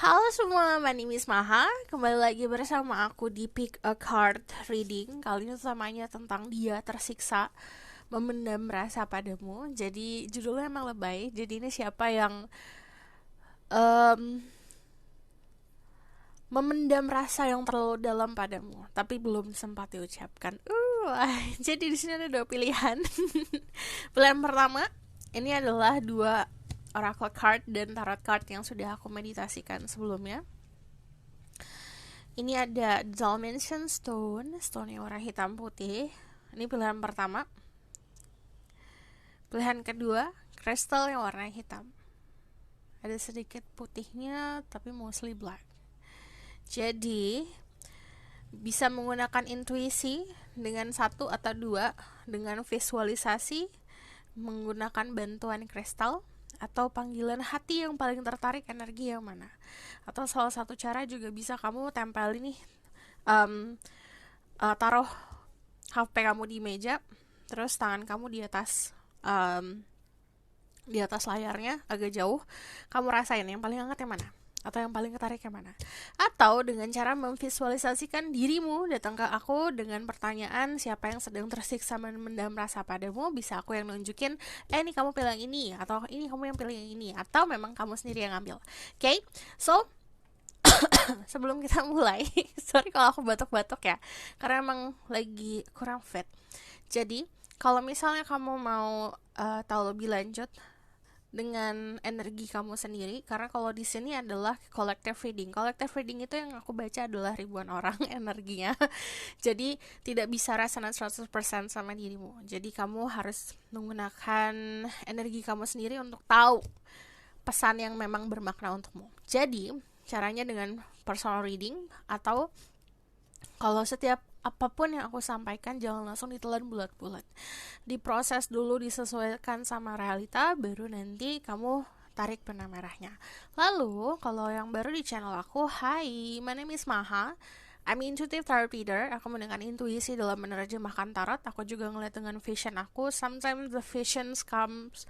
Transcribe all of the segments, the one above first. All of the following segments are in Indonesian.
Halo semua, my name is Maha. Kembali lagi bersama aku di Pick a Card Reading. Kali ini temanya tentang dia tersiksa memendam rasa padamu. Jadi judulnya emang lebay. Jadi ini siapa yang em, memendam rasa yang terlalu dalam padamu, tapi belum sempat diucapkan. Jadi di sini ada dua pilihan. Pilihan pertama, ini adalah dua oracle card dan tarot card yang sudah aku meditasikan sebelumnya. Ini ada Dalmatian Stone, stone yang warna hitam putih. Ini pilihan pertama. Pilihan kedua, crystal yang warna hitam. Ada sedikit putihnya, tapi mostly black. Jadi, bisa menggunakan intuisi dengan satu atau dua, dengan visualisasi, menggunakan bantuan kristal, atau panggilan hati yang paling tertarik energi yang mana. Atau salah satu cara juga bisa kamu tempel ini, taruh HP kamu di meja, terus tangan kamu di atas layarnya agak jauh, kamu rasain yang paling hangat yang mana atau yang paling ketarik yang mana. Atau dengan cara memvisualisasikan dirimu datang ke aku dengan pertanyaan siapa yang sedang tersiksa mendam rasa padamu, bisa aku yang nunjukin, ini kamu pilih yang ini, atau ini kamu yang pilih yang ini, atau memang kamu sendiri yang ngambil. Okay? So, sebelum kita mulai, sorry kalau aku batuk-batuk ya, karena emang lagi kurang fit. Jadi, kalau misalnya kamu mau tahu lebih lanjut dengan energi kamu sendiri, karena kalau di sini adalah collective reading. Collective reading itu yang aku baca adalah ribuan orang energinya. Jadi tidak bisa resonate 100% sama dirimu. Jadi kamu harus menggunakan energi kamu sendiri untuk tahu pesan yang memang bermakna untukmu. Jadi caranya dengan personal reading, atau kalau setiap apapun yang aku sampaikan jangan langsung ditelan bulat-bulat. Diproses dulu, disesuaikan sama realita, baru nanti kamu tarik benang merahnya. Lalu, kalau yang baru di channel aku, hi, my name is Maha. I'm intuitive tarot reader. Aku menggunakan intuisi dalam menerjemahkan tarot. Aku juga ngeliat dengan vision aku. Sometimes the visions comes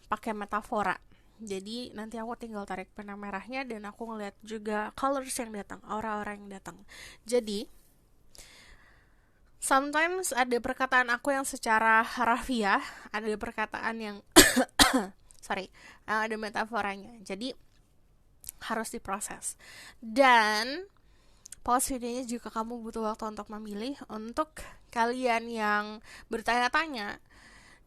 pakai metafora. Jadi nanti aku tinggal tarik benang merahnya dan aku ngeliat juga colors yang datang, aura-aura yang datang. Jadi sometimes ada perkataan aku yang secara harafiah, ada perkataan yang ada metaforanya. Jadi harus diproses. Dan pause videonya jika kamu butuh waktu untuk memilih. Untuk kalian yang bertanya-tanya,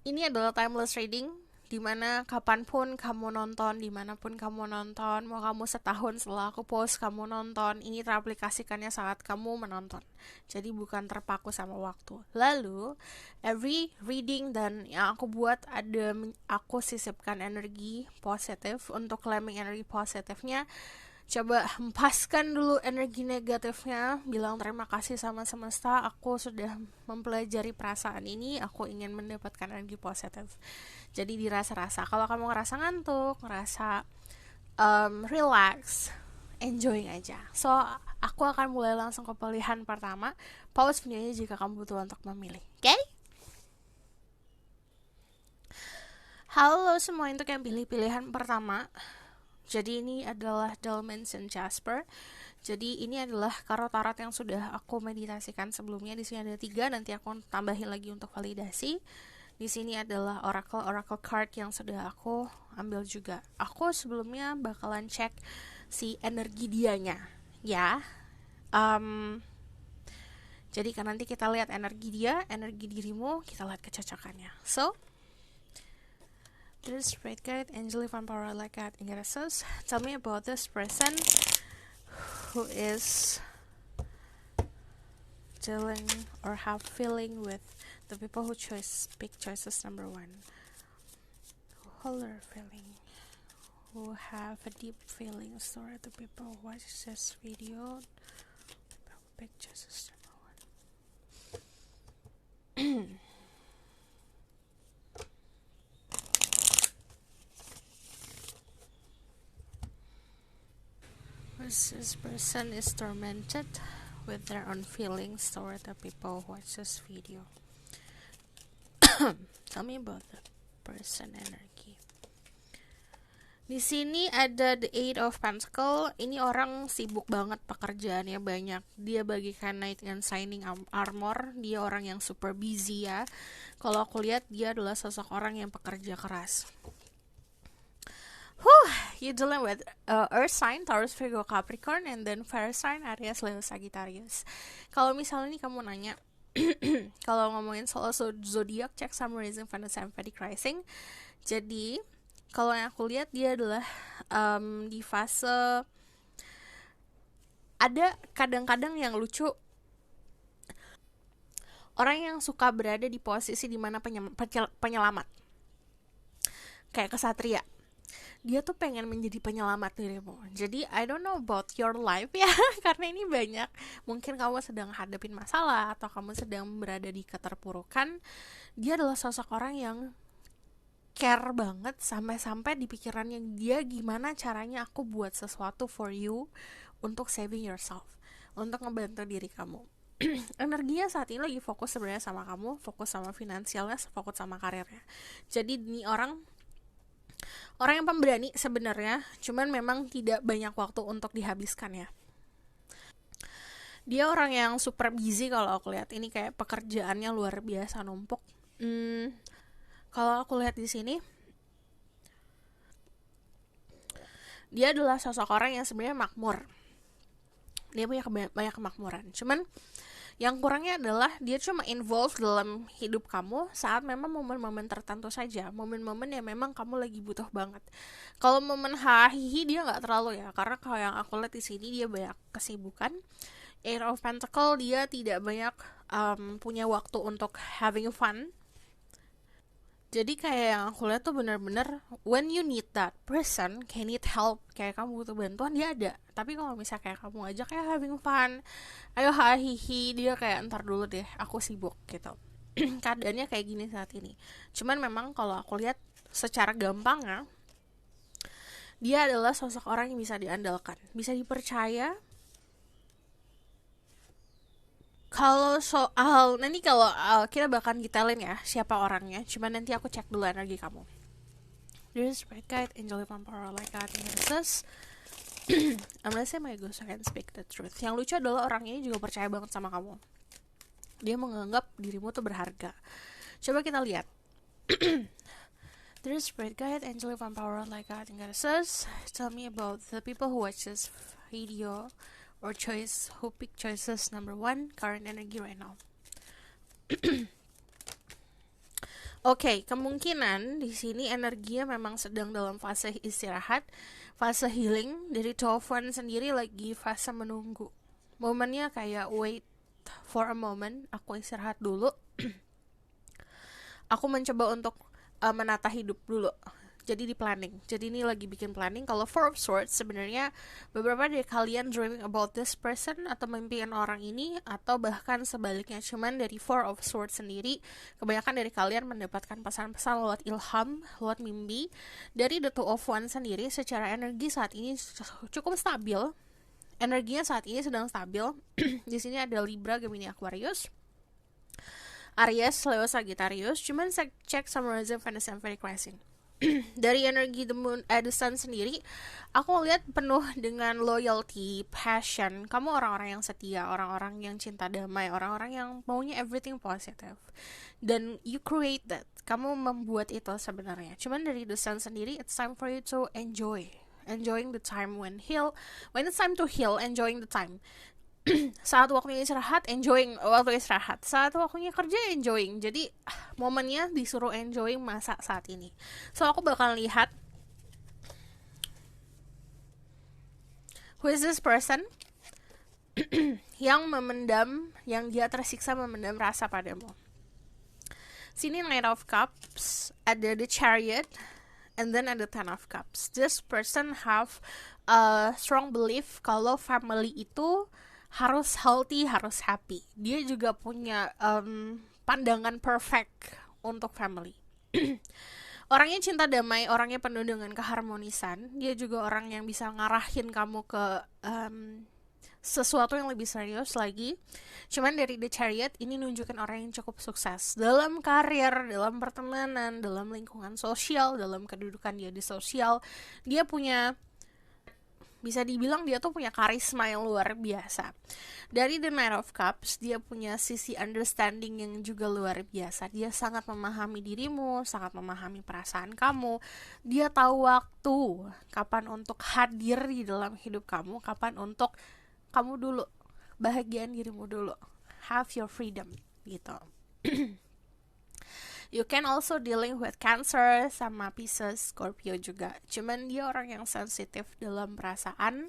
ini adalah timeless reading, dimana kapanpun kamu nonton, dimanapun kamu nonton, mau kamu setahun setelah aku post kamu nonton, ini teraplikasikannya saat kamu menonton. Jadi bukan terpaku sama waktu. Lalu every reading dan yang aku buat ada, aku sisipkan energi positif. Untuk claiming energi positifnya, coba hempaskan dulu energi negatifnya, bilang terima kasih sama semesta, aku sudah mempelajari perasaan ini, aku ingin mendapatkan energi positif. Jadi dirasa-rasa. Kalau kamu ngerasa ngantuk, ngerasa relax, enjoying aja. So, aku akan mulai langsung ke pilihan pertama. Pause videonya jika kamu butuh untuk memilih. Oke? Halo semua, untuk yang pilih pilihan pertama. Jadi ini adalah Dalmatian Jasper. Jadi ini adalah tarot yang sudah aku meditasikan sebelumnya. Di sini ada 3, nanti aku tambahin lagi untuk validasi. Di sini adalah oracle card yang sudah aku ambil juga. Aku sebelumnya bakalan cek si energi dianya, ya. Jadi kan nanti kita lihat energi dia, energi dirimu, kita lihat kecocokannya. So, this Spirit Guide, Angelic Vampire like at Ingresos. Tell me about this person who is dealing or have feeling with the people who pick choices number 1. Who feeling, who have a deep feelings toward the people who watch this video, pick choices number 1. This person is tormented with their own feelings toward the people who watch this video. Tell me about the person energy. Di sini ada the Eight of Pentacle. Ini orang sibuk banget, pekerjaannya banyak. Dia bagikan Knight and Shining Armor. Dia orang yang super busy ya. Kalau aku lihat dia adalah sosok orang yang pekerja keras. You dealing with Earth sign, Taurus, Virgo, Capricorn, and then Fire sign, Aries, Leo, Sagittarius. Kalau misalnya nih kamu nanya, kalau ngomongin soal zodiak, cek Sun, Rising, Venus, and Vedic Rising. Jadi kalau yang aku lihat dia adalah di fase, ada kadang-kadang yang lucu, orang yang suka berada di posisi dimana penyelamat, kayak kesatria. Dia tuh pengen menjadi penyelamat dirimu. Jadi I don't know about your life ya, karena ini banyak, mungkin kamu sedang hadapin masalah atau kamu sedang berada di keterpurukan. Dia adalah sosok orang yang care banget, sampai-sampai di pikirannya dia, gimana caranya aku buat sesuatu for you untuk saving yourself, untuk ngebantu diri kamu. Energinya saat ini lagi fokus sebenarnya sama kamu, fokus sama finansialnya, fokus sama karirnya. Jadi ini orang yang pemberani sebenarnya, cuman memang tidak banyak waktu untuk dihabiskan ya. Dia orang yang super busy kalau aku lihat. Ini kayak pekerjaannya luar biasa numpuk. Kalau aku lihat di sini, dia adalah sosok orang yang sebenarnya makmur. Dia punya banyak kemakmuran. Cuman yang kurangnya adalah dia cuma involved dalam hidup kamu saat memang momen-momen tertentu saja, momen-momen yang memang kamu lagi butuh banget. Kalau momen hahihi dia nggak terlalu ya, karena kalau yang aku lihat di sini dia banyak kesibukan. Eight of Pentacle, dia tidak banyak punya waktu untuk having fun. Jadi kayak yang aku lihat tuh benar-benar when you need that person, kayak need help, kayak kamu butuh bantuan, dia ada. Tapi kalau misalnya kayak kamu ajak kayak having fun, ayo hahihi, dia kayak ntar dulu deh, aku sibuk gitu. Keadaannya kayak gini saat ini. Cuman memang kalau aku lihat secara gampangnya, dia adalah sosok orang yang bisa diandalkan, bisa dipercaya. Kalau soal nanti, kalau kita bakal detailin ya siapa orangnya, cuman nanti aku cek dulu energi kamu. There's Red Guide, Angel of Power, like God, Genesis. I'm gonna say my ghost can speak the truth. Yang lucu adalah orang ini juga percaya banget sama kamu. Dia menganggap dirimu tuh berharga. Coba kita lihat. There's Red Guide, Angel of Power, like God, Genesis. Tell me about the people who watch this video or choice, who pick choices number 1, current energy right now. Oke, kemungkinan di sini energinya memang sedang dalam fase istirahat, fase healing. Dari Tovan sendiri lagi fase menunggu. Momennya kayak wait for a moment, aku istirahat dulu. Aku mencoba untuk menata hidup dulu. Jadi di planning. Jadi ini lagi bikin planning. Kalau Four of Swords, sebenarnya beberapa dari kalian dreaming about this person atau mimpiin orang ini, atau bahkan sebaliknya. Cuman dari Four of Swords sendiri, kebanyakan dari kalian mendapatkan pesan-pesan lewat ilham, lewat mimpi. Dari The Two of Wands sendiri, secara energi saat ini cukup stabil. Energinya saat ini sedang stabil. Di sini ada Libra, Gemini, Aquarius, Aries, Leo, Sagittarius. Cuman saya cek sama Rising, Venus, and Vedic Rising. Dari energi the moon, the sun sendiri, aku lihat penuh dengan loyalty, passion. Kamu orang-orang yang setia, orang-orang yang cinta damai, orang-orang yang maunya everything positive. Dan you create that. Kamu membuat itu sebenarnya. Cuman dari the sun sendiri, it's time for you to enjoying the time when it's time to heal, enjoying the time. Saat waktunya istirahat, enjoying waktu istirahat. Saat waktunya kerja, enjoying. Jadi momennya disuruh enjoying masa saat ini. So aku bakal lihat who is this person yang memendam, yang dia tersiksa memendam rasa padamu. Sini Knight of Cups, ada the Chariot, and then ada Ten of Cups. This person have a strong belief kalau family itu harus healthy, harus happy. Dia juga punya pandangan perfect untuk family. Orangnya cinta damai, orangnya penuh dengan keharmonisan. Dia juga orang yang bisa ngarahin kamu ke sesuatu yang lebih serius lagi. Cuman dari The Chariot ini nunjukin orang yang cukup sukses dalam karir, dalam pertemanan, dalam lingkungan sosial, dalam kedudukan dia di sosial. Dia punya, bisa dibilang dia tuh punya karisma yang luar biasa. Dari The Knight of Cups, dia punya sisi understanding yang juga luar biasa. Dia sangat memahami dirimu, sangat memahami perasaan kamu. Dia tahu waktu, kapan untuk hadir di dalam hidup kamu, kapan untuk kamu dulu, bahagiaan dirimu dulu, have your freedom, gitu. You can also dealing with Cancer sama Pisces, Scorpio juga. Cuman dia orang yang sensitif dalam perasaan,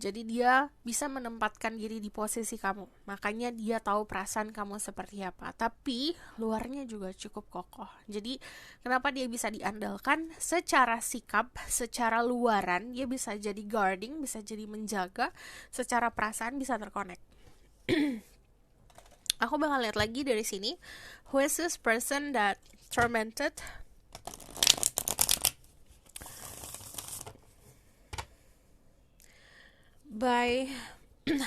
jadi dia bisa menempatkan diri di posisi kamu. Makanya dia tahu perasaan kamu seperti apa. Tapi luarnya juga cukup kokoh. Jadi kenapa dia bisa diandalkan? Secara sikap, secara luaran, dia bisa jadi guarding, bisa jadi menjaga. Secara perasaan bisa terconnect. Aku bakal lihat lagi dari sini. Who is this person that tormented? By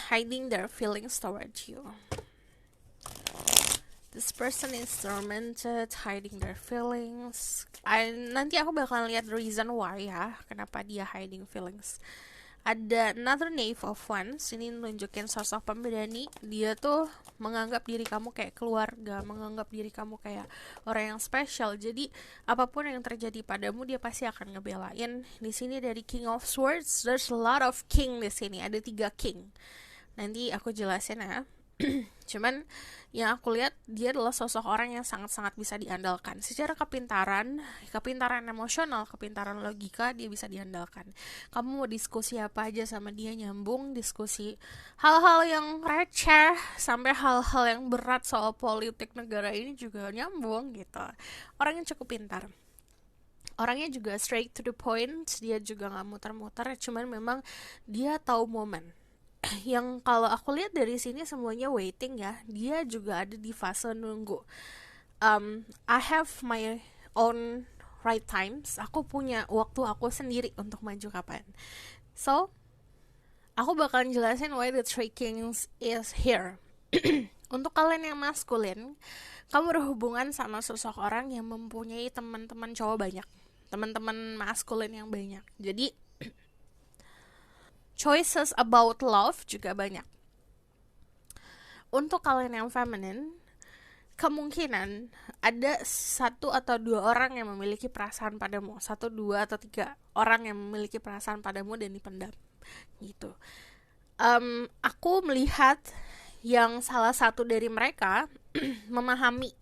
hiding their feelings towards you. This person is tormented, hiding their feelings. Nanti aku bakal lihat reason why ya, kenapa dia hiding feelings. Ada another Knave of Wands, ini nunjukin sosok pemberani. Dia tuh menganggap diri kamu kayak keluarga, menganggap diri kamu kayak orang yang spesial. Jadi apapun yang terjadi padamu dia pasti akan ngebelain. Di sini dari King of Swords, there's a lot of king di sini. Ada 3 king. Nanti aku jelasin ya. Cuman yang aku lihat dia adalah sosok orang yang sangat-sangat bisa diandalkan. Secara kepintaran emosional, kepintaran logika dia bisa diandalkan. Kamu mau diskusi apa aja sama dia nyambung, diskusi hal-hal yang receh sampai hal-hal yang berat soal politik negara ini juga nyambung gitu. Orang yang cukup pintar. Orangnya juga straight to the point, dia juga gak muter-muter, cuman memang dia tahu momen. Yang kalau aku lihat dari sini semuanya waiting ya, dia juga ada di fase nunggu. I have my own right times, aku punya waktu aku sendiri untuk maju kapan. So aku bakalan jelasin why the Three Kings is here. Untuk kalian yang maskulin, kamu berhubungan sama sosok orang yang mempunyai teman-teman cowok banyak, teman-teman maskulin yang banyak. Jadi choices about love juga banyak. Untuk kalian yang feminine, kemungkinan ada 1 atau 2 orang yang memiliki perasaan padamu, 1, 2 atau 3 orang yang memiliki perasaan padamu dan dipendam gitu. Aku melihat yang salah satu dari mereka memahami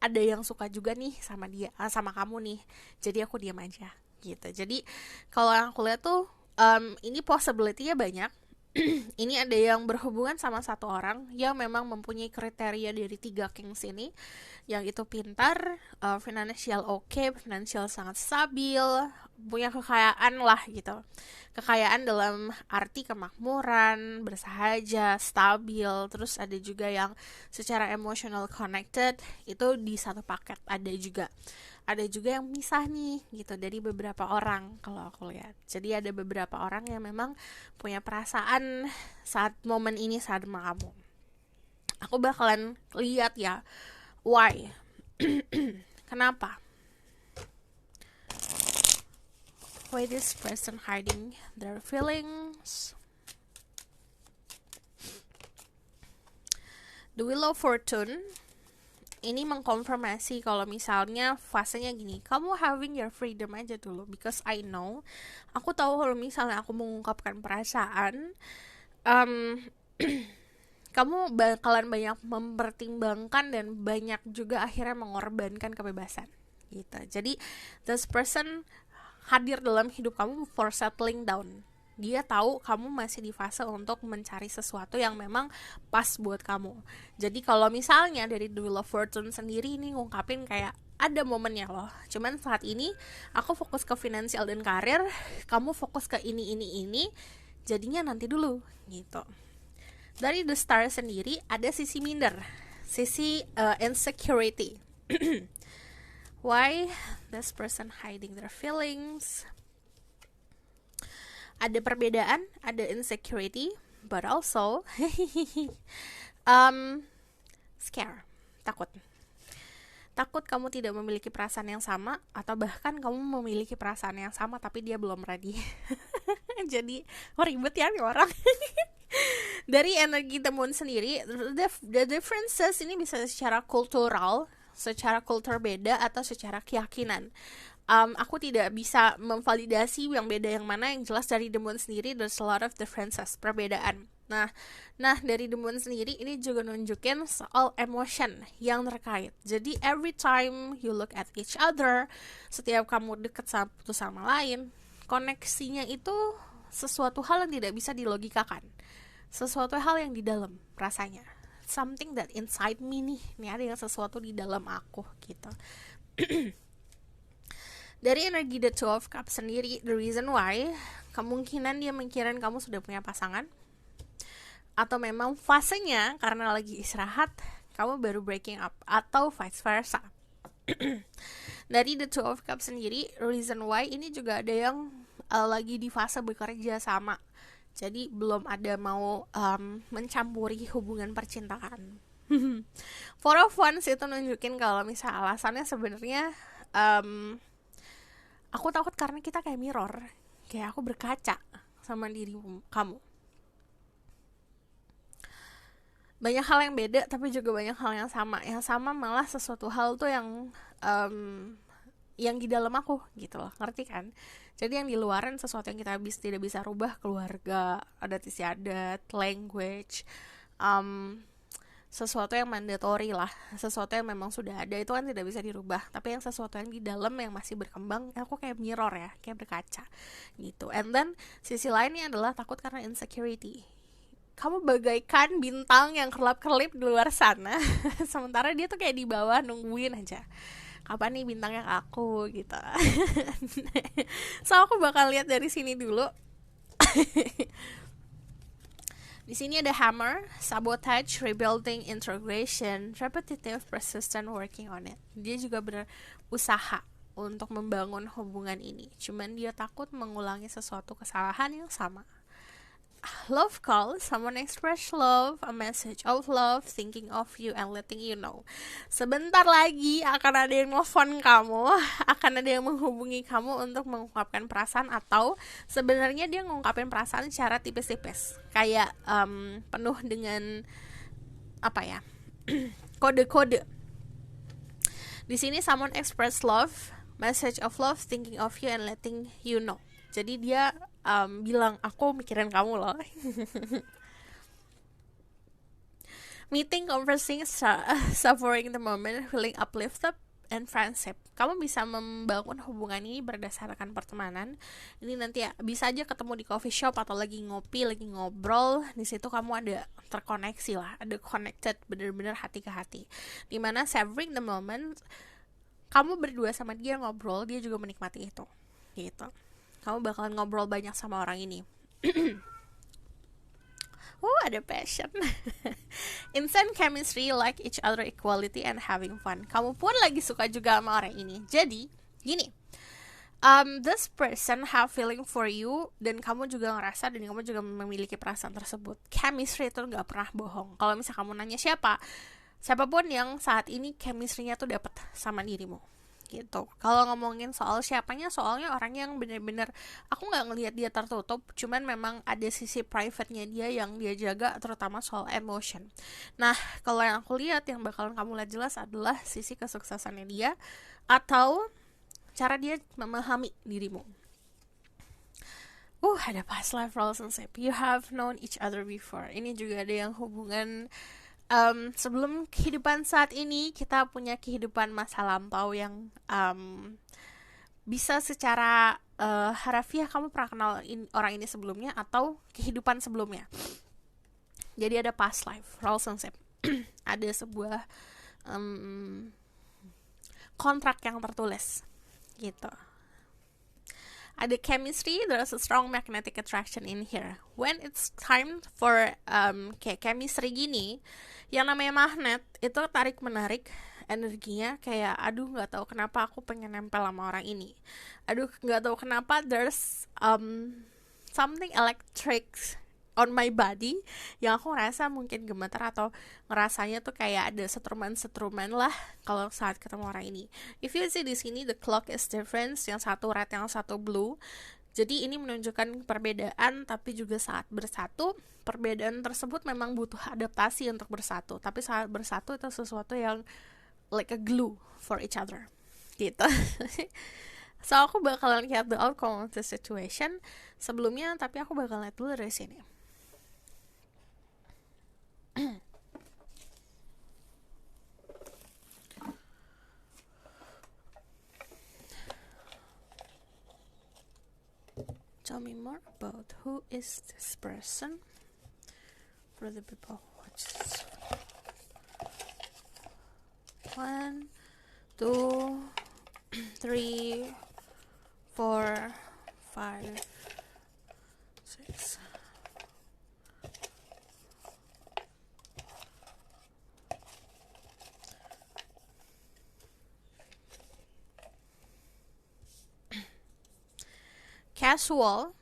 ada yang suka juga nih sama dia, sama kamu nih, jadi aku diam aja gitu. Jadi kalau aku lihat tuh ini possibility-nya banyak. Ini ada yang berhubungan sama 1 orang yang memang mempunyai kriteria dari 3 kings ini, yang itu pintar, financial oke, financial sangat stabil, punya kekayaan lah gitu. Kekayaan dalam arti kemakmuran, bersahaja, stabil. Terus ada juga yang secara emotional connected, itu di satu paket. Ada juga yang misah nih gitu dari beberapa orang kalau aku lihat. Jadi ada beberapa orang yang memang punya perasaan saat momen ini sama kamu. Aku bakalan lihat ya why. Kenapa? Why this person hiding their feelings? The Wheel of Fortune ini mengkonfirmasi kalau misalnya fasenya gini, kamu having your freedom aja dulu, because I know, aku tahu kalau misalnya aku mengungkapkan perasaan, kamu bakalan banyak mempertimbangkan dan banyak juga akhirnya mengorbankan kebebasan gitu. Jadi this person hadir dalam hidup kamu for settling down. Dia tahu kamu masih di fase untuk mencari sesuatu yang memang pas buat kamu. Jadi kalau misalnya dari The Wheel of Fortune sendiri ini ngungkapin kayak ada momennya loh. Cuman saat ini aku fokus ke finansial dan karir, kamu fokus ke ini. Jadinya nanti dulu gitu. Dari The Star sendiri ada sisi minder, sisi insecurity. Why this person hiding their feelings? Ada perbedaan, ada insecurity. but also um, scare, takut. Takut kamu tidak memiliki perasaan yang sama, atau bahkan kamu memiliki perasaan yang sama tapi dia belum ready. Jadi ribet ya nih orang. Dari energi the moon sendiri, the differences ini bisa secara kultural, secara kultur beda, atau secara keyakinan. Aku tidak bisa memvalidasi yang beda yang mana. Yang jelas dari the moon sendiri there's a lot of differences, perbedaan. Nah dari the moon sendiri ini juga nunjukin soal emotion yang terkait. Jadi every time you look at each other, setiap kamu deket satu sama lain, koneksinya itu sesuatu hal yang tidak bisa dilogikakan, sesuatu hal yang di dalam rasanya, something that inside me nih ada yang sesuatu di dalam aku gitu. Dari energi the two of cups sendiri, the reason why, kemungkinan dia mengira kamu sudah punya pasangan, atau memang fasenya karena lagi istirahat kamu baru breaking up, atau vice versa. Dari the two of cups sendiri, reason why ini juga ada yang lagi di fase bekerja sama, jadi belum ada mau mencampuri hubungan percintaan. Four of Wands itu nunjukin kalau misalnya alasannya sebenarnya aku takut karena kita kayak mirror, kayak aku berkaca sama diri kamu. Banyak hal yang beda tapi juga banyak hal yang sama. Yang sama malah sesuatu hal tuh yang di dalam aku gitu loh, ngerti kan? Jadi yang di luaran sesuatu yang kita tidak bisa rubah, keluarga, adat istiadat, language, sesuatu yang mandatory lah, sesuatu yang memang sudah ada itu kan tidak bisa dirubah. Tapi yang sesuatu yang di dalam yang masih berkembang, aku kayak mirror ya, kayak berkaca gitu. And then sisi lainnya adalah takut karena insecurity. Kamu bagaikan bintang yang kerlap-kerlip di luar sana, sementara dia tuh kayak di bawah nungguin aja, kapan nih bintangnya ke aku gitu. So aku bakal lihat dari sini dulu. Di sini ada hammer, sabotage, rebuilding, integration, repetitive, persistent, working on it. Dia juga berusaha untuk membangun hubungan ini, cuman dia takut mengulangi sesuatu kesalahan yang sama. Love call, someone express love, a message of love, thinking of you and letting you know. Sebentar lagi akan ada yang nelfon kamu, akan ada yang menghubungi kamu untuk mengungkapkan perasaan, atau sebenarnya dia mengungkapkan perasaan secara tipis-tipis, kayak penuh dengan apa ya, kode-kode. Di sini someone express love, message of love, thinking of you and letting you know. Jadi dia bilang, aku mikirin kamu loh. Meeting, conversing, savoring the moment, feeling uplifted, and friendship. Kamu bisa membangun hubungan ini berdasarkan pertemanan. Ini nanti ya, bisa aja ketemu di coffee shop atau lagi ngopi, lagi ngobrol. Di situ kamu ada terkoneksi lah, ada connected, bener-bener hati ke hati. Dimana savoring the moment, kamu berdua sama dia ngobrol, dia juga menikmati itu gitu. Kamu bakalan ngobrol banyak sama orang ini. Ada passion. Instant chemistry, like each other, equality, and having fun. Kamu pun lagi suka juga sama orang ini. Jadi, gini, this person have feeling for you, dan kamu juga ngerasa, dan kamu juga memiliki perasaan tersebut. Chemistry itu gak pernah bohong. Kalau misalnya kamu nanya siapapun yang saat ini chemistry-nya tuh dapet sama dirimu gitu. Kalau ngomongin soal siapanya, soalnya orang yang bener-bener aku nggak ngelihat dia tertutup, cuman memang ada sisi private-nya dia yang dia jaga, terutama soal emotion. Nah, kalau yang aku lihat yang bakalan kamu lihat jelas adalah sisi kesuksesannya dia, atau cara dia memahami dirimu. Ada past life relationship, you have known each other before. Ini juga ada yang hubungan sebelum kehidupan saat ini, kita punya kehidupan masa lampau yang bisa secara harafiah kamu pernah kenal orang ini sebelumnya atau kehidupan sebelumnya. Jadi ada past life relationship. Ada sebuah kontrak yang tertulis gitu. Ada chemistry, there's a strong magnetic attraction in here. When it's time for kayak chemistry gini, yang namanya magnet itu tarik menarik energinya, kayak aduh nggak tahu kenapa aku pengen nempel sama orang ini. Aduh nggak tahu kenapa there's something electric on my body yang aku ngerasa mungkin gemetar atau ngerasanya tuh kayak ada setruman lah kalau saat ketemu orang ini. If you see di sini the clock is different, yang satu red yang satu blue. Jadi ini menunjukkan perbedaan, tapi juga saat bersatu perbedaan tersebut memang butuh adaptasi untuk bersatu. Tapi saat bersatu itu sesuatu yang like a glue for each other gitu. So aku bakalan lihat the outcome of the situation sebelumnya, tapi aku bakal lihat dulu dari sini. Tell me more about who is this person for the people who watch this. 1, 2, 3, 4, 5, 6. Casual.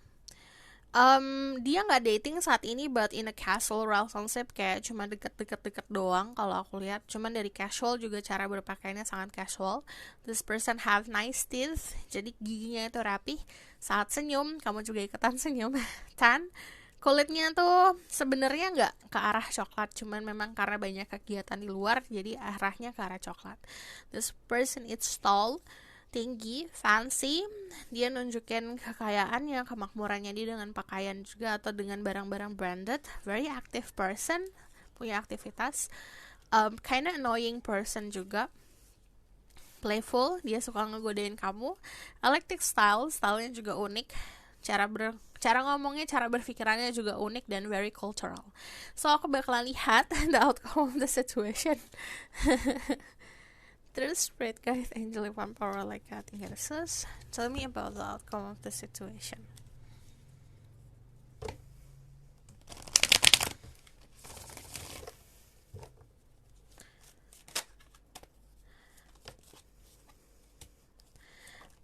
Dia nggak dating saat ini, but in a casual relationship, kayak cuma deket doang kalau aku lihat. Cuman dari casual juga cara berpakaiannya sangat casual. This person have nice teeth, jadi giginya itu rapih. Saat senyum, kamu juga ikutan senyum. Tan, kulitnya tuh sebenarnya nggak ke arah coklat, cuman memang karena banyak kegiatan di luar, jadi arahnya ke arah coklat. This person is tall, tinggi, fancy. Dia nunjukin kekayaannya, kemakmurannya dia dengan pakaian juga atau dengan barang-barang branded. Very active person, punya aktivitas. Kinda annoying person juga. Playful, dia suka ngegodain kamu. Eclectic stylenya juga unik. Cara ngomongnya, cara berpikirannya juga unik dan very cultural. So aku bakalan lihat the outcome of the situation. Terus Spirit Guide, Angel, One Power, like God, Goddesses, tell me about the outcome of the situation.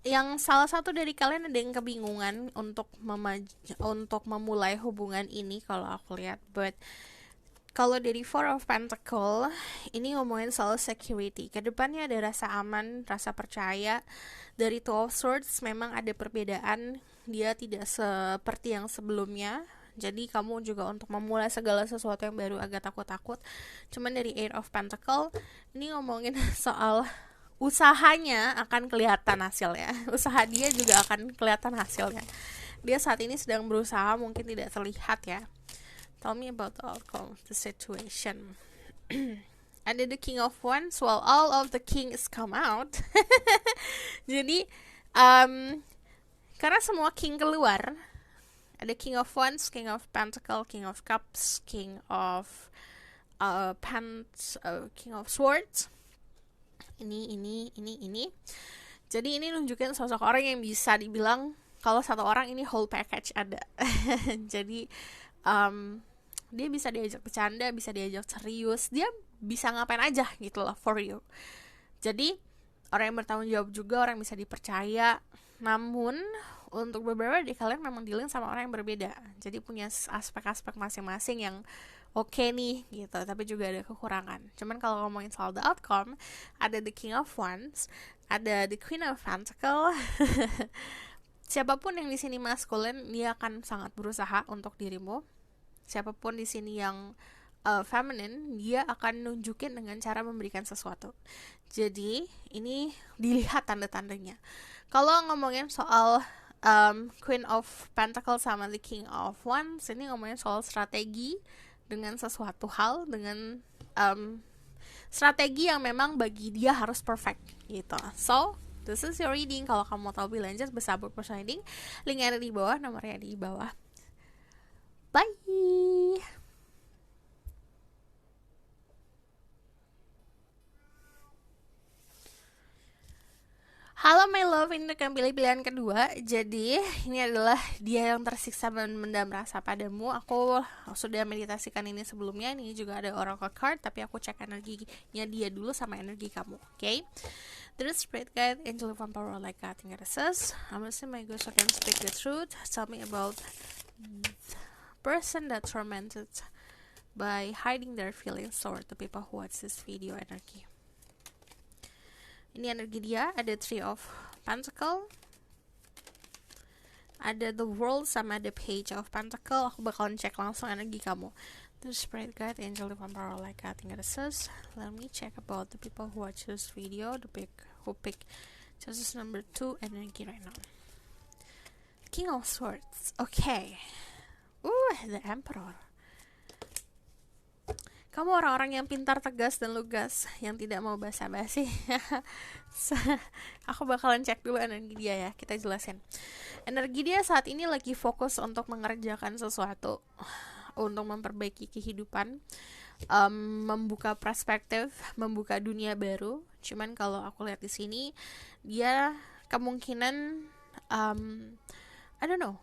Yang salah satu dari kalian ada yang kebingungan untuk memulai hubungan ini kalau aku lihat, but kalau dari Four of Pentacle, ini ngomongin soal security. Kedepannya ada rasa aman, rasa percaya. Dari Two of Swords memang ada perbedaan. Dia tidak seperti yang sebelumnya. Jadi kamu juga untuk memulai segala sesuatu yang baru agak takut-takut. Cuman dari Eight of Pentacle, ini ngomongin soal usahanya akan kelihatan hasilnya. Usaha dia juga akan kelihatan hasilnya. Dia saat ini sedang berusaha, mungkin tidak terlihat ya. Tell me about the outcome of the situation. Ada the King of Wands, well, all of the kings come out. Jadi, karena semua king keluar, ada King of Wands, King of Pentacle, King of Cups, King of King of Swords. Ini. Jadi ini nunjukin sosok orang yang bisa dibilang kalau satu orang ini whole package ada. Jadi, dia bisa diajak bercanda, bisa diajak serius, dia bisa ngapain aja gitu loh for you. Jadi orang yang bertanggung jawab juga, orang yang bisa dipercaya. Namun untuk beberapa dari kalian memang dealing sama orang yang berbeda, jadi punya aspek-aspek masing-masing yang oke nih gitu, tapi juga ada kekurangan. Cuman kalau ngomongin soal the outcome, ada the King of Wands, ada the Queen of Pentacle. Siapapun yang di sini maskulin, dia akan sangat berusaha untuk dirimu. Siapapun di sini yang feminine, dia akan nunjukin dengan cara memberikan sesuatu. Jadi ini dilihat tanda-tandanya. Kalau ngomongin soal Queen of Pentacle sama the King of Wands, ini ngomongin soal strategi dengan sesuatu hal, dengan strategi yang memang bagi dia harus perfect gitu. So this is your reading. Kalau kamu mau tahu lebih lanjut, bisa book personal reading. Linknya ada di bawah, nomornya ada di bawah. Bye. Halo my love, ini akan pilih pilihan kedua. Jadi ini adalah dia yang tersiksa dan mendam rasa padamu. Aku sudah meditasikan ini sebelumnya. Ini juga ada oracle card, tapi aku cek energinya dia dulu sama energi kamu. Okay? There is Spirit Guide, Angel, One Power, like God, Goddesses. I'm listening my ghost, so I can speak the truth. Tell me about person that tormented by hiding their feelings toward the people who watch this video energy. Ini energi dia, ada Three of Pentacle, ada the World, sama ada Page of Pentacle. Aku bakalan cek langsung energi kamu. The Spirit Guide, Angel, Divine Power, like I think it says. Let me check about the people who watch this video, who pick choices number 2 energy right now. King of Swords, okay. The Emperor. Kamu orang-orang yang pintar, tegas, dan lugas, yang tidak mau basa-basi. Aku bakalan cek dulu energi dia ya, kita jelasin. Energi dia saat ini lagi fokus untuk mengerjakan sesuatu, untuk memperbaiki kehidupan, membuka perspektif, membuka dunia baru. Cuman kalau aku lihat di sini, dia kemungkinan, I don't know,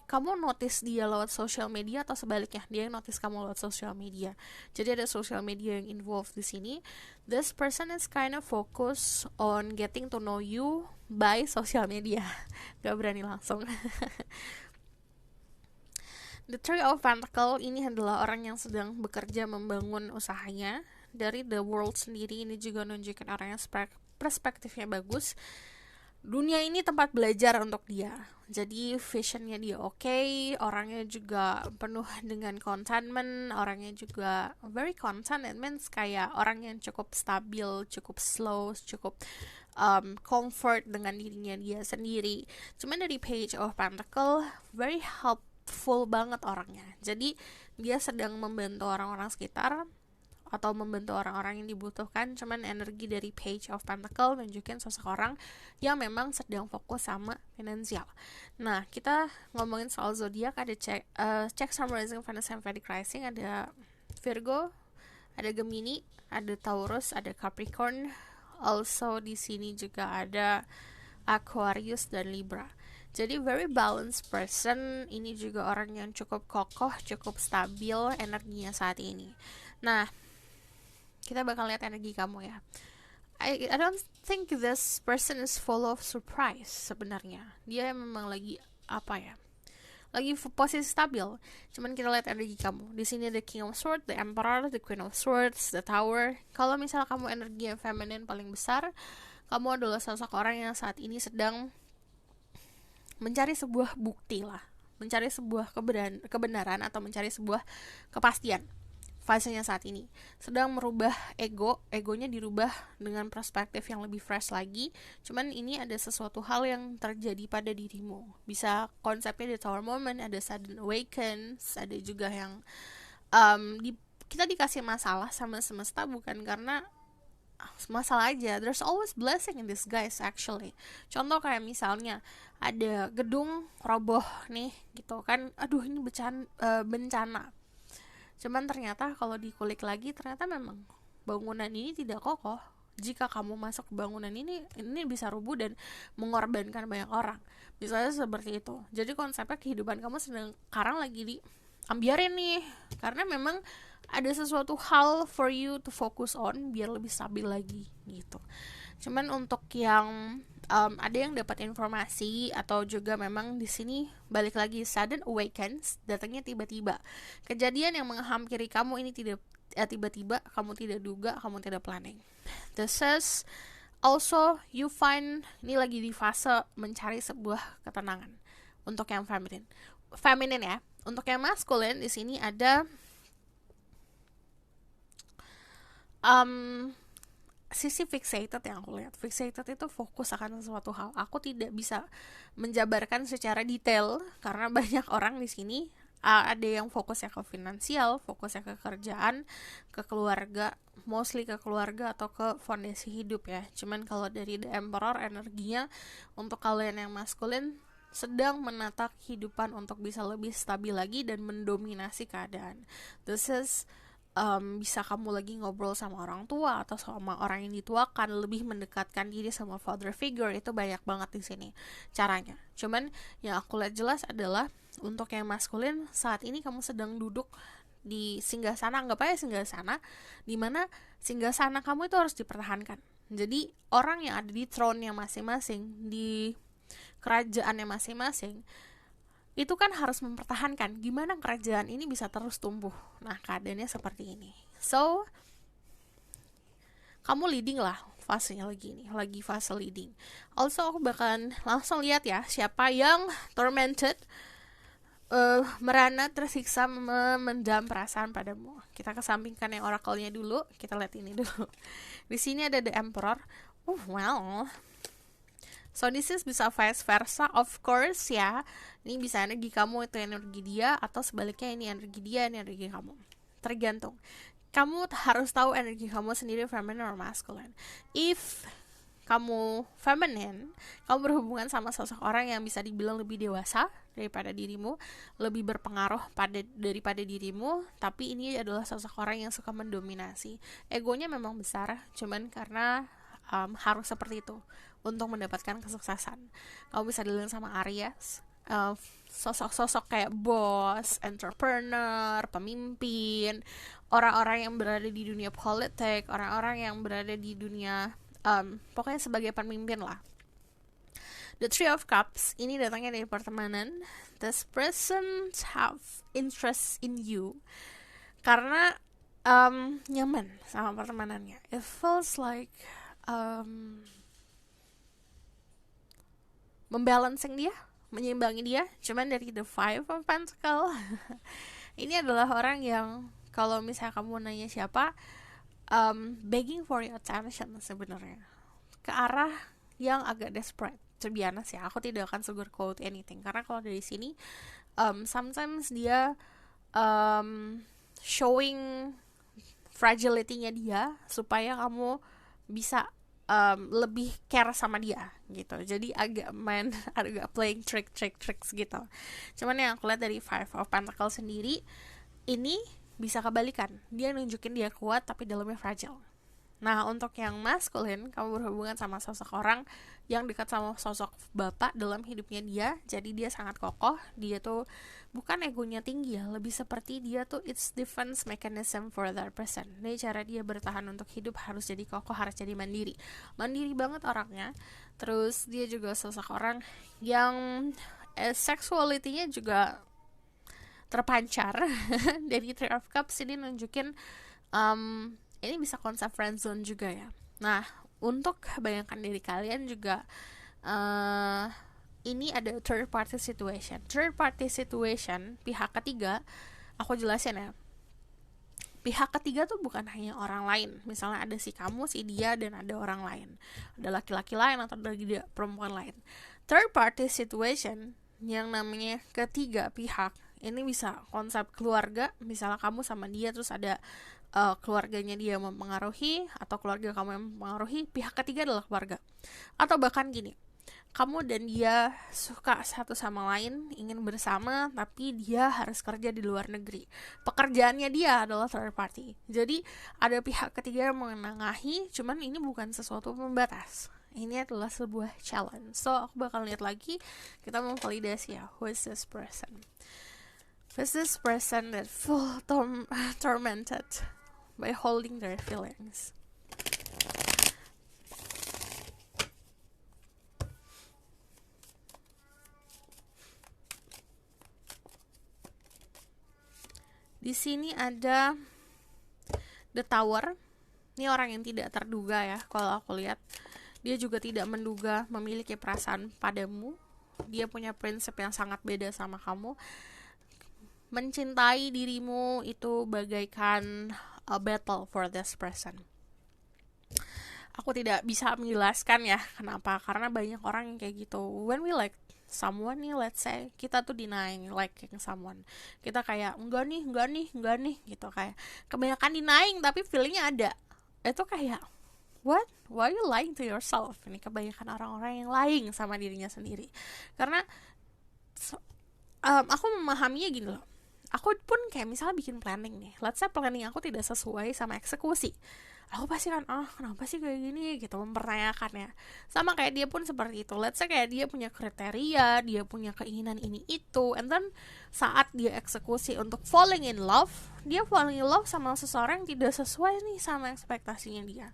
kamu notice dia lewat social media atau sebaliknya dia yang notice kamu lewat social media. Jadi ada social media yang involved di sini. This person is kind of focus on getting to know you by social media. Gak berani langsung. The Three of Pentacle ini adalah orang yang sedang bekerja membangun usahanya. Dari The World sendiri ini juga nunjukin orang yang perspektifnya bagus. Dunia ini tempat belajar untuk dia. Jadi visionnya dia oke, orangnya juga penuh dengan contentment, orangnya juga very content. It means kayak orang yang cukup stabil, cukup slow, cukup comfort dengan dirinya dia sendiri. Cuman dari Page of Pentacle, very helpful banget orangnya. Jadi dia sedang membantu orang-orang sekitar atau membantu orang-orang yang dibutuhkan. Cuman energi dari Page of Pentacle nunjukin seseorang yang memang sedang fokus sama finansial. Nah, kita ngomongin soal zodiak, ada check Sun, Rising, Venus, and Vedic Rising, ada Virgo, ada Gemini, ada Taurus, ada Capricorn. Also di sini juga ada Aquarius dan Libra. Jadi very balanced person. Ini juga orang yang cukup kokoh, cukup stabil energinya saat ini. Nah, kita bakal lihat energi kamu ya. I don't think this person is full of surprise sebenarnya. Dia memang lagi lagi posisi stabil. Cuman kita lihat energi kamu. Di sini ada King of Swords, the Emperor, the Queen of Swords, the Tower. Kalau misal kamu energi yang feminine paling besar, kamu adalah sosok orang yang saat ini sedang mencari sebuah bukti lah, mencari sebuah kebenaran atau mencari sebuah kepastian. Fasenya saat ini sedang merubah egonya dirubah dengan perspektif yang lebih fresh lagi. Cuman ini ada sesuatu hal yang terjadi pada dirimu. Bisa konsepnya di Tower Moment, ada sudden awakens, ada juga yang kita dikasih masalah sama semesta bukan karena masalah aja. There's always blessing in this guys actually. Contoh kayak misalnya ada gedung roboh nih gitu kan, aduh ini bencana. Cuman ternyata kalau dikulik lagi, ternyata memang bangunan ini tidak kokoh. Jika kamu masuk ke bangunan ini bisa rubuh dan mengorbankan banyak orang. Misalnya seperti itu. Jadi konsepnya kehidupan kamu sekarang lagi diambiarin nih. Karena memang ada sesuatu hal for you to focus on biar lebih stabil lagi gitu. Cuman untuk yang ada yang dapat informasi atau juga memang di sini balik lagi sudden awakens, datangnya tiba-tiba. Kejadian yang menghampiri kamu ini tidak tiba-tiba, kamu tidak duga, kamu tidak planning. This is also you find, ini lagi di fase mencari sebuah ketenangan. Untuk yang feminine ya. Untuk yang masculine di sini ada sisi fixated yang aku lihat. Fixated itu fokus akan sesuatu hal. Aku tidak bisa menjabarkan secara detail karena banyak orang di sini. Ada yang fokusnya ke finansial, fokusnya ke kerjaan, ke keluarga, mostly ke keluarga atau ke fondasi hidup ya. Cuman kalau dari The Emperor energinya untuk kalian yang maskulin sedang menata kehidupan untuk bisa lebih stabil lagi dan mendominasi keadaan. This is bisa kamu lagi ngobrol sama orang tua atau sama orang yang dituakan, lebih mendekatkan diri sama father figure, itu banyak banget di sini caranya. Cuman yang aku lihat jelas adalah untuk yang maskulin saat ini kamu sedang duduk di singgasana, anggap aja singgasana, dimana singgasana kamu itu harus dipertahankan. Jadi orang yang ada di throne-nya masing-masing, di kerajaannya masing-masing, itu kan harus mempertahankan gimana kerajaan ini bisa terus tumbuh. Nah, keadaannya seperti ini. So, kamu leading lah fasenya lagi fase leading. Also, aku bakalan langsung lihat ya siapa yang tormented, merana, tersiksa, memendam perasaan padamu. Kita kesampingkan yang oracle-nya dulu, kita lihat ini dulu. Di sini ada the emperor. Well, so this is bisa vice versa, of course ya. Ini bisa energi kamu itu energi dia, atau sebaliknya ini energi dia, ini energi kamu. Tergantung. Kamu harus tahu energi kamu sendiri, feminine or masculine. If kamu feminine, kamu berhubungan sama sosok orang yang bisa dibilang lebih dewasa daripada dirimu, lebih berpengaruh daripada dirimu, tapi ini adalah sosok orang yang suka mendominasi. Egonya memang besar, cuman karena harus seperti itu untuk mendapatkan kesuksesan. Kamu bisa dilihat sama Aries, sosok-sosok kayak bos, entrepreneur, pemimpin, orang-orang yang berada di dunia politik, orang-orang yang berada di dunia pokoknya sebagai pemimpin lah. The Three of Cups ini datangnya dari pertemanan. This person have interest in you karena nyaman sama pertemanannya. It feels like membalancing dia, menyeimbangi dia. Cuman dari the Five of Pentacles ini adalah orang yang kalau misalnya kamu nanya siapa, begging for your attention sebenarnya, ke arah yang agak desperate. To be honest ya, aku tidak akan sugarcoat anything, karena kalau dari sini sometimes dia showing fragility-nya dia supaya kamu bisa lebih care sama dia gitu. Jadi agak playing tricks gitu. Cuman yang aku lihat dari Five of Pentacles sendiri, ini bisa kebalikan. Dia nunjukin dia kuat tapi dalamnya fragile. Nah, untuk yang maskulin, kamu berhubungan sama sosok orang yang dekat sama sosok bapak dalam hidupnya dia. Jadi dia sangat kokoh. Dia tuh bukan egonya tinggi ya, lebih seperti dia tuh it's defense mechanism for that person. Ini cara dia bertahan untuk hidup, harus jadi kokoh, harus jadi mandiri. Mandiri banget orangnya. Terus dia juga sosok orang yang sexuality-nya juga terpancar. Dari Three of Cups ini nunjukin ini bisa konsep friendzone juga ya. Nah, untuk bayangkan diri kalian juga ini ada third party situation. Third party situation, pihak ketiga, aku jelasin ya. Pihak ketiga tuh bukan hanya orang lain. Misalnya ada si kamu, si dia, dan ada orang lain. Ada laki-laki lain atau ada perempuan lain. Third party situation yang namanya ketiga pihak, ini bisa konsep keluarga. Misalnya kamu sama dia, terus ada keluarganya dia mempengaruhi, atau keluarga kamu yang mempengaruhi, pihak ketiga adalah keluarga. Atau bahkan gini, kamu dan dia suka satu sama lain, ingin bersama, tapi dia harus kerja di luar negeri. Pekerjaannya dia adalah third party. Jadi ada pihak ketiga yang menengahi, cuman ini bukan sesuatu pembatas. Ini adalah sebuah challenge. So, aku bakal lihat lagi, kita memvalidasi ya, who is this person? Who is this person that full tormented by holding their feelings? Di sini ada the Tower. Ini orang yang tidak terduga ya, kalau aku lihat. Dia juga tidak menduga memiliki perasaan padamu. Dia punya prinsip yang sangat beda sama kamu. Mencintai dirimu itu bagaikan a battle for this person. Aku tidak bisa menjelaskan ya kenapa, karena banyak orang yang kayak gitu. When we like someone nih, let's say kita tuh denying liking someone, kita kayak enggak nih gitu, kayak kebanyakan denying tapi feelingnya ada. Itu kayak what? Why you lying to yourself? Ini kebanyakan orang-orang yang lying sama dirinya sendiri. Karena aku memahaminya gini loh. Aku pun kayak misalnya bikin planning nih, let's say planning aku tidak sesuai sama eksekusi, aku pasti kan kenapa sih kayak gini gitu, mempertanyakan ya. Sama kayak dia pun seperti itu. Let's say kayak dia punya kriteria, dia punya keinginan ini itu, and then saat dia eksekusi untuk falling in love, dia falling in love sama seseorang yang tidak sesuai nih sama ekspektasinya dia.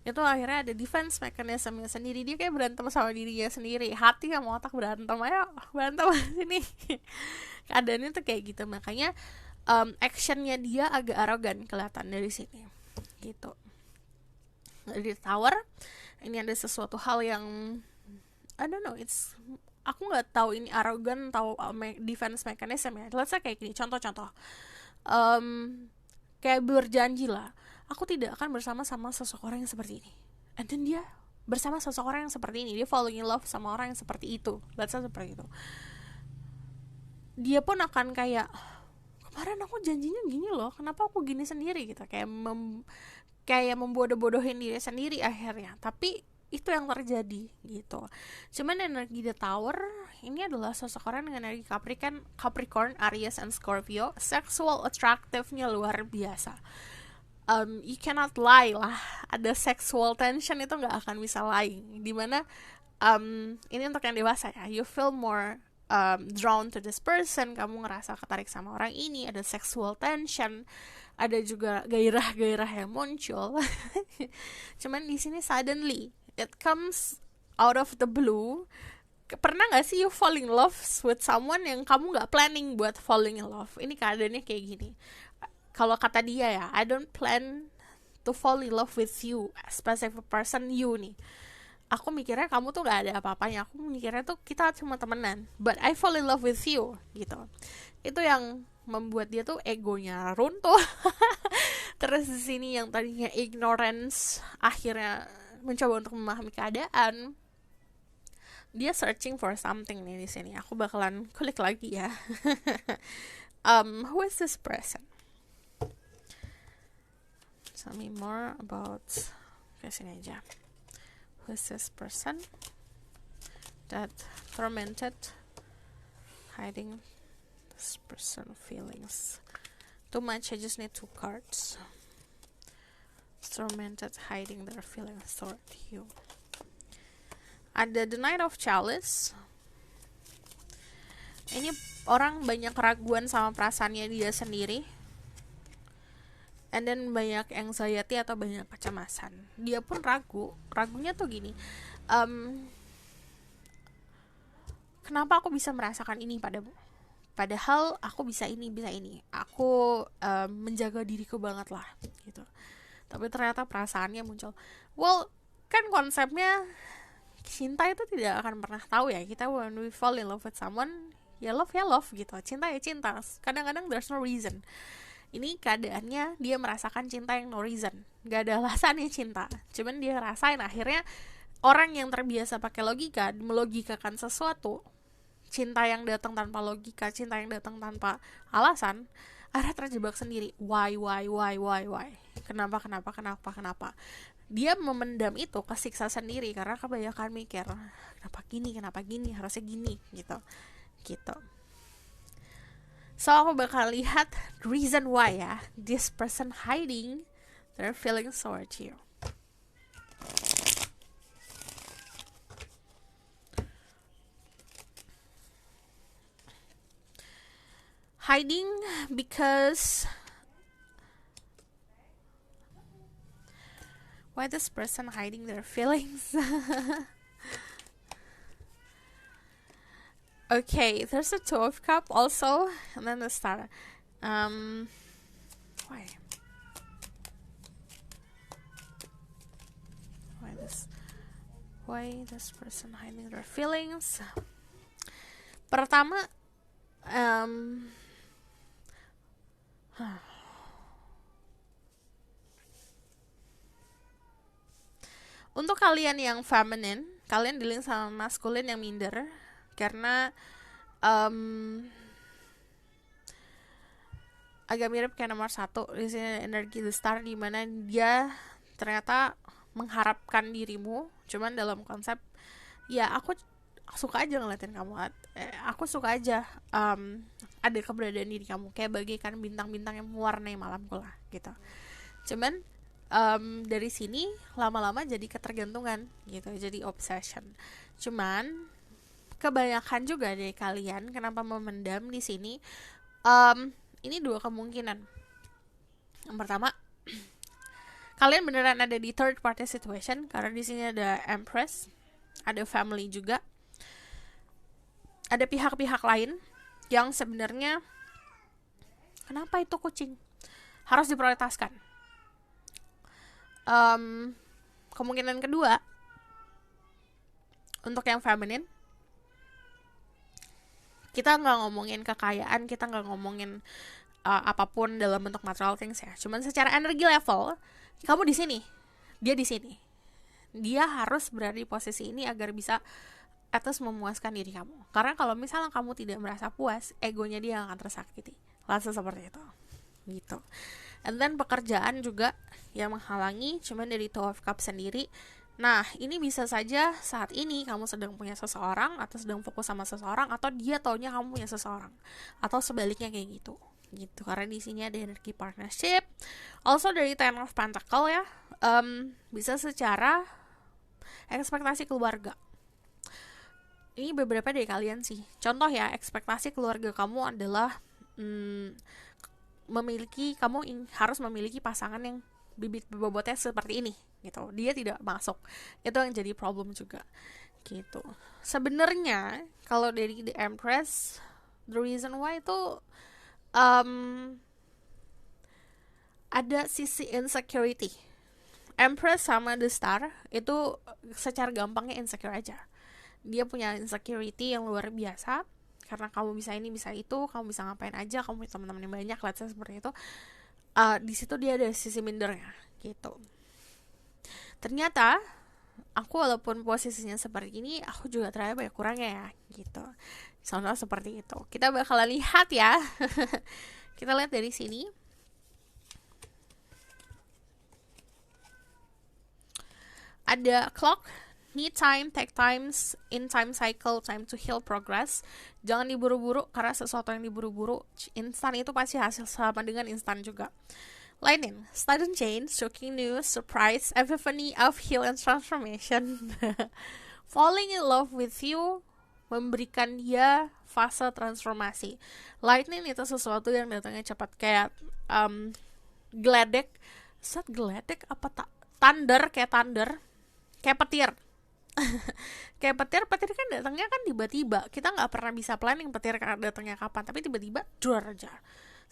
itu akhirnya ada defense mechanismnya sendiri, dia kayak berantem sama dirinya sendiri, hati sama otak berantem, ayo berantem sini. Keadaannya tuh kayak gitu, makanya actionnya dia agak arogan kelihatan dari sini gitu. Di tower ini ada sesuatu hal yang I don't know, aku nggak tahu ini arogan atau defense mechanism ya. Let's say kayak gini, contoh-contoh kayak berjanji lah, aku tidak akan bersama sama seseorang yang seperti ini, and then dia bersama seseorang yang seperti ini, dia falling in love sama orang yang seperti itu, let's say seperti itu. Dia pun akan kayak, kemarin aku janjinya gini loh, kenapa aku gini sendiri gitu, kayak membodoh-bodohin diri sendiri akhirnya. Tapi itu yang terjadi gitu. Cuman energi The Tower ini adalah seseorang dengan energi Capricorn, Aries, and Scorpio. Sexual attractive-nya luar biasa. You cannot lie lah. Ada sexual tension itu nggak akan bisa lying. Dimana ini untuk yang dewasa ya. You feel more drawn to this person. Kamu ngerasa ketarik sama orang ini. Ada sexual tension. Ada juga gairah-gairah yang muncul. Cuman di sini suddenly it comes out of the blue. Pernah gak sih you fall in love with someone yang kamu gak planning buat falling in love? Ini keadaannya kayak gini. Kalau kata dia ya, I don't plan to fall in love with you, specific person, you nih. Aku mikirnya kamu tuh gak ada apa-apanya. Aku mikirnya tuh kita cuma temenan, but I fall in love with you gitu. Itu yang membuat dia tuh egonya runtuh. Terus di sini yang tadinya ignorance akhirnya mencoba untuk memahami keadaan. Dia searching for something nih di sini. Aku bakalan klik lagi ya. Who is this person? Tell me more about. Sini aja. Who is this person that tormented, hiding this person feelings? Too much. I just need 2 cards. Tormented, hiding their feelings toward you. Ada the Knight of Chalice. Ini orang banyak keraguan sama perasaannya dia sendiri, and then banyak anxiety atau banyak kecemasan. Dia pun ragunya tuh gini, kenapa aku bisa merasakan ini padamu, padahal aku bisa ini, aku menjaga diriku banget lah gitu. Tapi ternyata perasaannya muncul. Well, kan konsepnya cinta itu tidak akan pernah tahu ya. Kita when we fall in love with someone, ya love gitu. Cinta ya cinta. Kadang-kadang there's no reason. Ini keadaannya dia merasakan cinta yang no reason. Gak ada alasannya cinta. Cuman dia rasain akhirnya orang yang terbiasa pakai logika, melogikakan sesuatu, cinta yang datang tanpa logika, cinta yang datang tanpa alasan, akhirnya terjebak sendiri. Why? Kenapa? Dia memendam itu, kesiksa sendiri karena kebanyakan mikir, kenapa gini, harusnya gini gitu. So aku bakal lihat the reason why ya this person hiding their feelings towards you. Hiding because why this person hiding their feelings? Okay, there's a 2 of Cups also, and then the Star. Why this person hiding their feelings? Pertama, untuk kalian yang feminine, kalian dealing sama maskulin yang minder karena agak mirip kayak nomor 1 di sini, energi The Star, di mana dia ternyata mengharapkan dirimu, cuman dalam konsep ya aku suka aja ngeliatin kamu, aku suka aja ada keberadaan diri kamu kayak bagaikan bintang-bintang yang mewarnai malamku lah gitu. Cuman dari sini lama-lama jadi ketergantungan gitu, jadi obsession. Cuman kebanyakan juga dari kalian kenapa memendam di sini, ini 2 kemungkinan. Yang pertama, kalian beneran ada di third party situation, karena di sini ada Empress, ada family juga, ada pihak-pihak lain yang sebenarnya kenapa itu kucing harus diprioritaskan. Kemungkinan kedua, untuk yang feminine, kita nggak ngomongin kekayaan, kita nggak ngomongin apapun dalam bentuk material things ya. Cuman secara energi level, kamu di sini, dia di sini. Dia harus berada di posisi ini agar bisa atas memuaskan diri kamu. Karena kalau misalnya kamu tidak merasa puas, egonya dia akan tersakiti. Langsung seperti itu. Gitu. And then pekerjaan juga yang menghalangi, cuman dari Two of Cups sendiri. Nah, ini bisa saja saat ini kamu sedang punya seseorang, atau sedang fokus sama seseorang, atau dia taunya kamu punya seseorang, atau sebaliknya kayak gitu. Karena di sini ada energi partnership. Also dari Ten of Pentacle ya, bisa secara ekspektasi keluarga. Ini beberapa dari kalian sih. Contoh ya, ekspektasi keluarga kamu adalah harus memiliki pasangan yang bibit bobotnya seperti ini gitu. Dia tidak masuk. Itu yang jadi problem juga. Gitu. Sebenarnya kalau dari The Empress, the reason why itu ada sisi insecurity. Empress sama The Star itu secara gampangnya insecure aja. Dia punya insecurity yang luar biasa karena kamu bisa ini bisa itu, kamu bisa ngapain aja, kamu punya teman-teman yang banyak, let's say seperti itu. Di situ dia ada sisi mindernya gitu. Ternyata aku walaupun posisinya seperti ini, aku juga ternyata banyak kurangnya ya gitu. Contoh seperti itu. Kita bakalan lihat ya. Kita lihat dari sini. Ada clock, need time, take times, in time cycle, time to heal, progress. Jangan diburu-buru, karena sesuatu yang diburu-buru instan itu pasti hasil sama dengan instan juga. Lightning, sudden change, shocking news, surprise, epiphany of heal and transformation. Falling in love with you, memberikan dia fase transformasi. Lightning itu sesuatu yang datangnya cepat, kayak geledek. Saat geledek apa tak? Thunder, kayak petir. Kayak petir kan datangnya kan tiba-tiba. Kita nggak pernah bisa planning petir datangnya kapan, tapi tiba-tiba duar aja.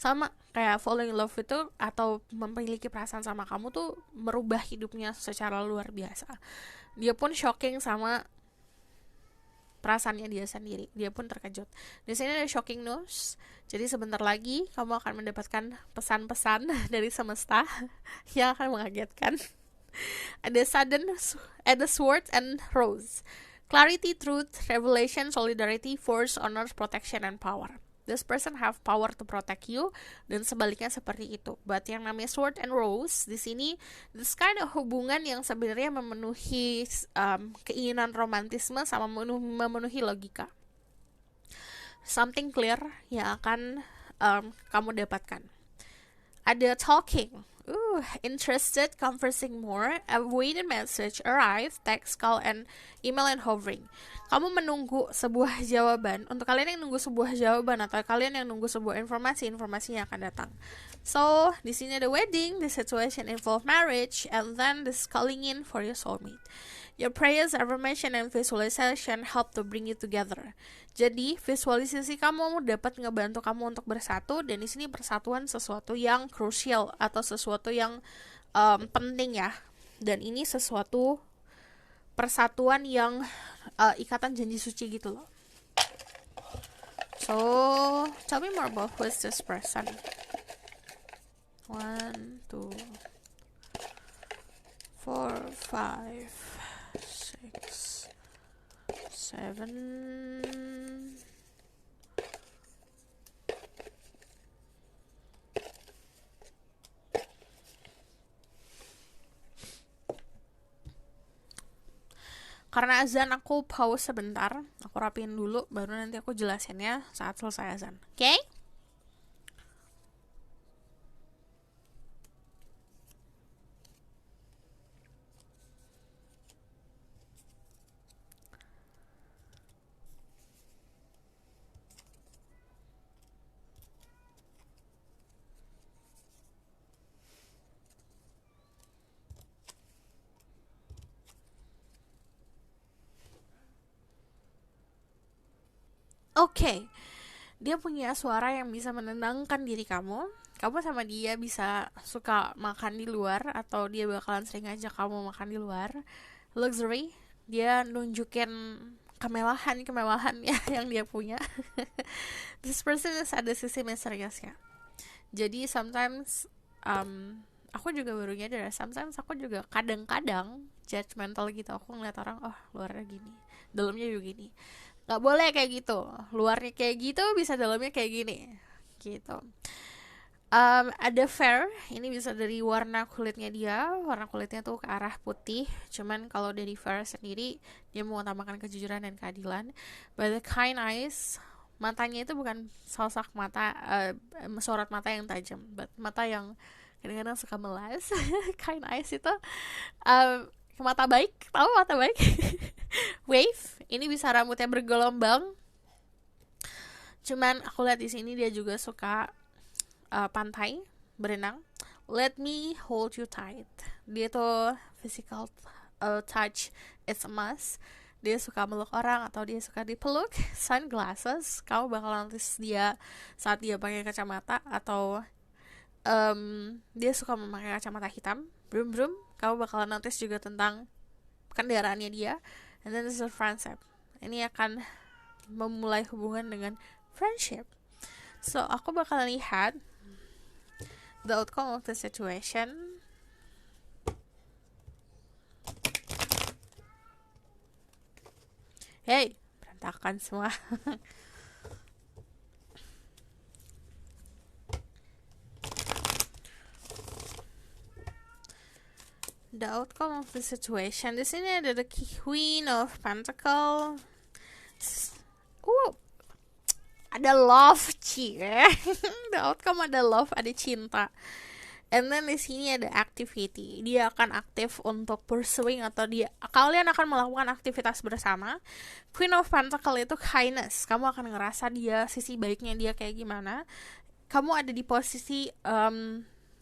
Sama kayak falling in love itu atau memiliki perasaan sama kamu tuh merubah hidupnya secara luar biasa. Dia pun shocking sama perasaannya dia sendiri. Dia pun terkejut. Di sini ada shocking news. Jadi sebentar lagi kamu akan mendapatkan pesan-pesan dari semesta yang akan mengagetkan. Ada sword and rose. Clarity, truth, revelation, solidarity, force, honor, protection, and power. This person have power to protect you, dan sebaliknya seperti itu. But yang namanya sword and rose di sini, this kind of hubungan yang sebenarnya memenuhi keinginan romantisme sama memenuhi logika. Something clear yang akan kamu dapatkan. Ada talking. Interested, conversing more, awaited message, arrive, text, call, and email and hovering. Kamu menunggu sebuah jawaban. Untuk kalian yang nunggu sebuah jawaban atau kalian yang nunggu sebuah informasinya akan datang. So, di sini ada wedding, the situation involve marriage, and then this calling in for your soulmate. Your prayers, affirmation, and visualization help to bring you together. Jadi, visualisasi kamu dapat ngebantu kamu untuk bersatu, dan di sini persatuan sesuatu yang krusial atau sesuatu yang penting ya. Dan ini sesuatu persatuan yang ikatan janji suci gitu loh. So, tell me more about who is this person. 1, 2, 4, 5, 6, 7. Karena azan aku pause sebentar, aku rapiin dulu, baru nanti aku jelasinnya saat selesai azan. Oke? Oke, dia punya suara yang bisa menenangkan diri kamu. Kamu sama dia bisa suka makan di luar, atau dia bakalan sering ngajak kamu makan di luar. Luxury, dia nunjukin kemewahan ya yang dia punya. This person is ada sisi misteriusnya. Jadi sometimes aku juga baru nyadar, sometimes aku juga kadang-kadang judgmental gitu. Aku ngeliat orang, oh luarnya gini, dalamnya juga gini. Gak boleh kayak gitu, luarnya kayak gitu bisa dalamnya kayak gini gitu. Ada fair, ini bisa dari warna kulitnya dia. Warna kulitnya tuh ke arah putih. Cuman kalau dari fair sendiri, dia mengutamakan kejujuran dan keadilan. But the kind eyes, matanya itu bukan sosok mata, sorot mata yang tajam, but mata yang kadang-kadang suka melas. Kind eyes itu mata baik, tahu mata baik? Wave, ini bisa rambutnya bergelombang. Cuman aku lihat di sini dia juga suka pantai, berenang. Let me hold you tight. Dia tuh physical touch, it's a must. Dia suka meluk orang atau dia suka dipeluk. Sunglasses, kamu bakal notice dia saat dia pakai kacamata, atau dia suka memakai kacamata hitam. Brum, kamu bakal notice juga tentang kendaraannya dia. And then this is friendship. Ini akan memulai hubungan dengan friendship. So aku bakal lihat the outcome of the situation. Hey, berantakan semua. The outcome of the situation. Di sini ada the Queen of Pentacle. Ada love, cie. The outcome ada love, ada cinta. And then di sini ada activity. Dia akan aktif untuk pursuing, atau kalian akan melakukan aktivitas bersama. Queen of Pentacle itu kindness. Kamu akan ngerasa dia, sisi baiknya dia kayak gimana. Kamu ada di posisi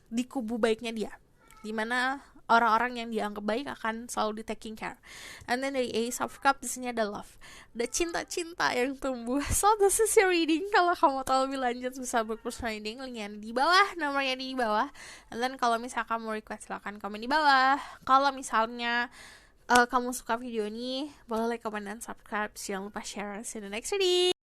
di kubu baiknya dia, dimana orang-orang yang dianggap baik akan selalu di taking care. And then dari Ace of Cups, di sini ada love, ada cinta-cinta yang tumbuh. So this is your reading. Kalau kamu tahu lebih lanjut bisa book personal reading, linknya di bawah, nomornya di bawah. And then kalau misalkan mau request silahkan komen di bawah. Kalau misalnya kamu suka video ini, boleh like, comment, dan subscribe. Jangan lupa share. See you in the next reading.